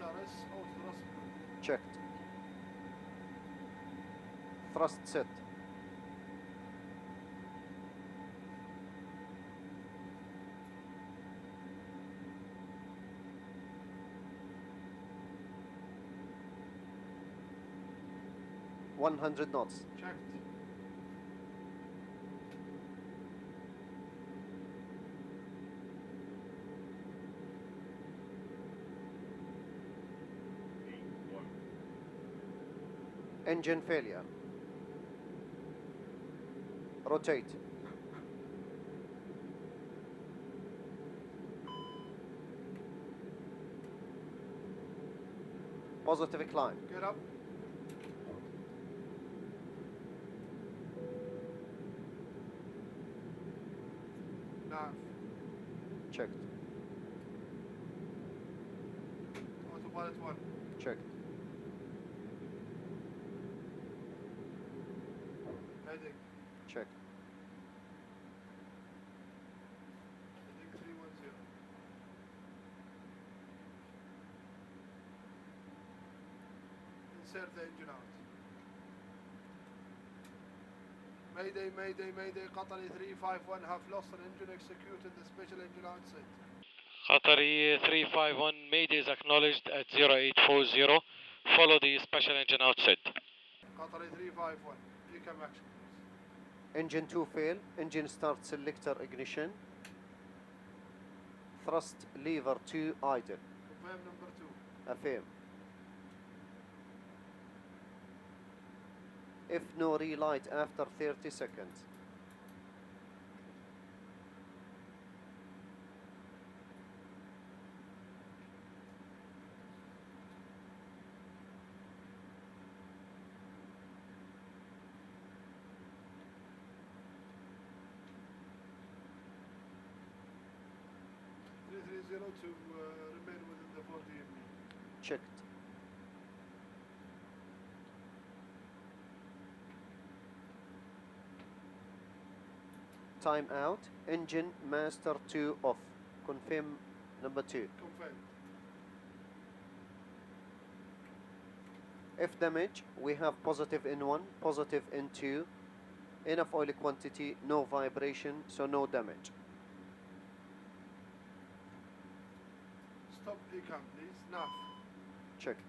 SRS out thrust blue. Checked. Thrust set. $100 knots. Checked. Engine failure. Rotate. Positive climb. Get up. Nav. Checked. Autopilot 1. Checked. Heading. Checked. Heading 310. Insert the engine out. Mayday, mayday, mayday. Qatari 351 have lost an engine executed the special engine outside. Qatari 351, Mayday is acknowledged at 0840. Follow the special engine outset. Qatari 351. Decam action. Engine 2 fail. Engine start selector ignition. Thrust lever 2 idle. Confirm number 2. Affirm. If no relight after 30 seconds. to remain within the 40 MB. Checked. Time out. Engine master 2 off. Confirm number 2. Confirmed. If damage, we have positive in 1, positive in 2. Enough oil quantity, no vibration, so no damage. Stop decam, please. Nav. Checked.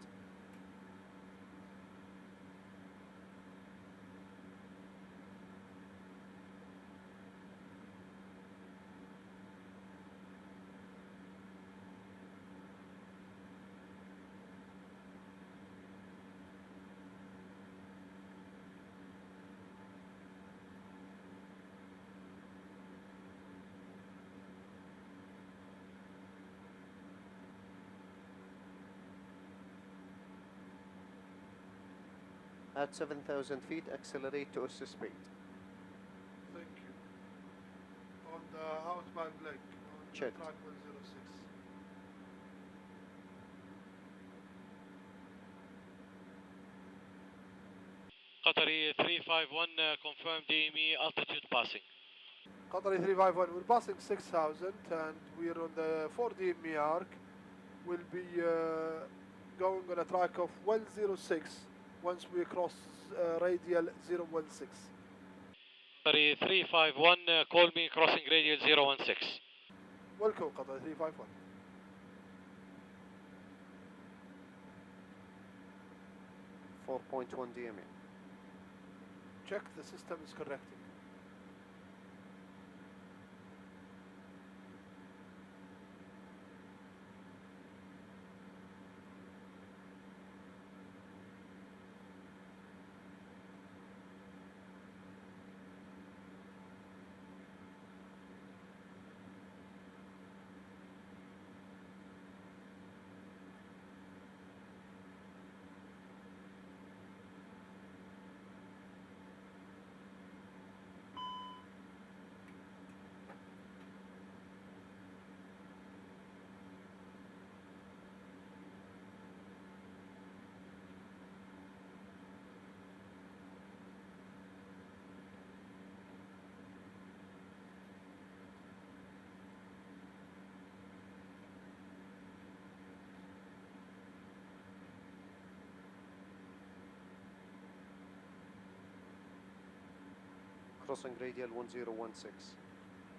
At 7,000 feet, accelerate to OSS speed. Thank you. On the outbound leg, on Checked. track 106. Qatari 351, confirm DME altitude passing. Qatari 351, we're passing 6,000 and we're on the 4D arc. We'll be going on a track of 106 once we cross radial 016. Qatari 351, call me crossing radial 016. Welcome, Qatari 351. .1 DME. Check the system is correcting. crossing radial 1016.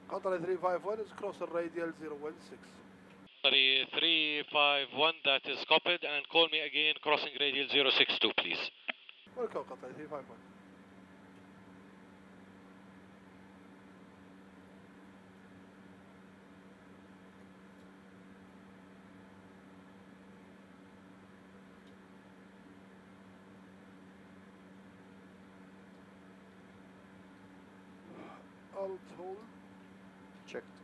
Qatar 351 is crossing radial 016. Qatari 351, that is copied, and call me again crossing radial 062, please. Welcome Qatar 351. Alt hold. Checked.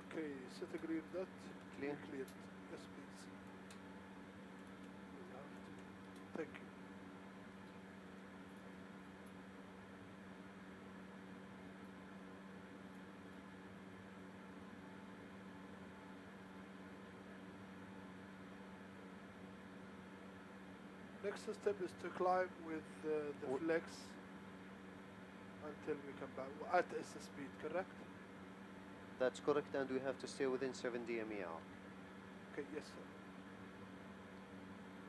Okay, set a green dot. Clear. Cleared. Yes, please. We have to. Thank you. Next step is to climb with the flex until we come back at S speed, correct? That's correct, and we have to stay within 70 MER. Okay, yes sir.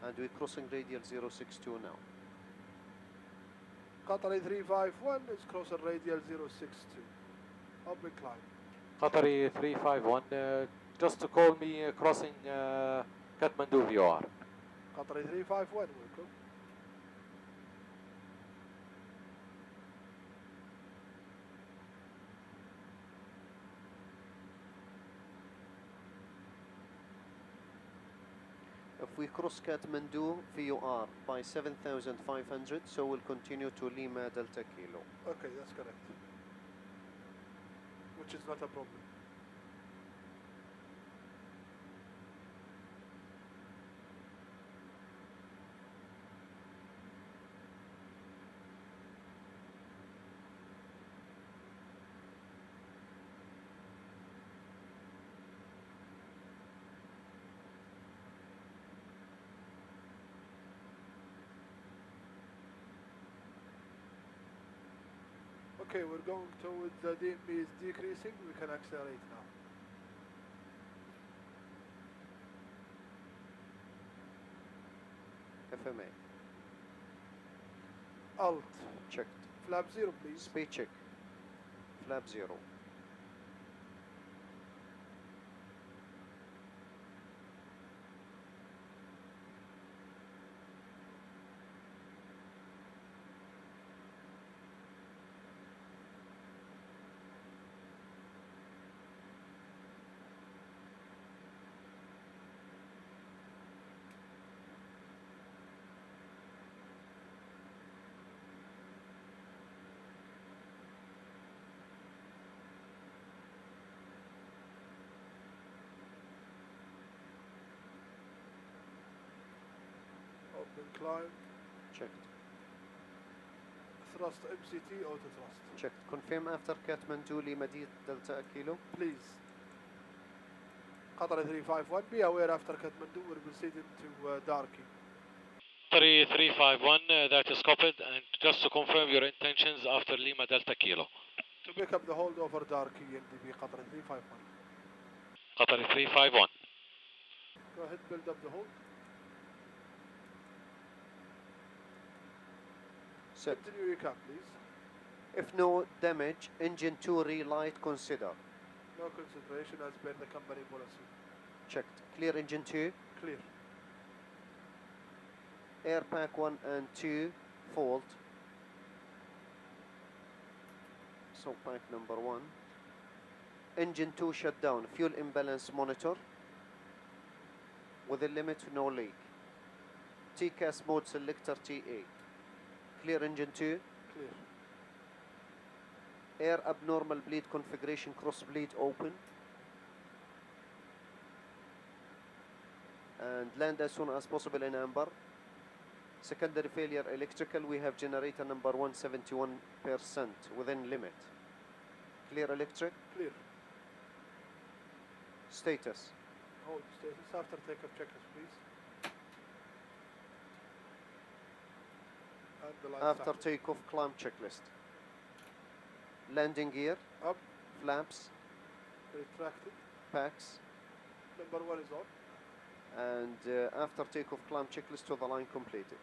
And we're crossing radial 062 now. Qatar 351 is crossing radial 062. Up we climb. Qatari 351, just to call me crossing Kathmandu VOR. Qatar 351, welcome. If we cross Kathmandu VOR by 7,500, so we'll continue to Lima Delta Kilo. Okay, that's correct. Which is not a problem. Okay, we're going towards the DMB is decreasing, we can accelerate now. FMA. Alt. Checked. Flap 0 please. Speed check. Flap 0. Open climb. Checked. Thrust MCT auto thrust. Checked. Confirm after Kathmandu Lima Delta Kilo. Please. Qatar 351, be aware after Kathmandu we're proceeding to Darki. Qatari 351, that is copied, and just to confirm your intentions after Lima Delta Kilo. To pick up the hold over Darki, NDB Qatar 351. Qatari 351. Go ahead, build up the hold. Set. Continue your cap, please. If no damage, engine 2 relight consider. No consideration as per the company policy. Checked. Clear engine 2. Clear. Air pack 1 and 2 fault. So pack number 1. Engine 2 shut down. Fuel imbalance monitor. With a limit, no leak. TCAS mode selector TA. Clear engine 2. Clear. Air abnormal bleed configuration, cross bleed open. And land as soon as possible in amber. Secondary failure electrical, we have generator number 171% within limit. Clear electric. Clear. Status. Hold status after takeoff checkers, please. And the lights After active. takeoff, climb checklist. Landing gear, Up, flaps, retracted. packs, Number 1 is on. and after takeoff climb checklist to the line completed.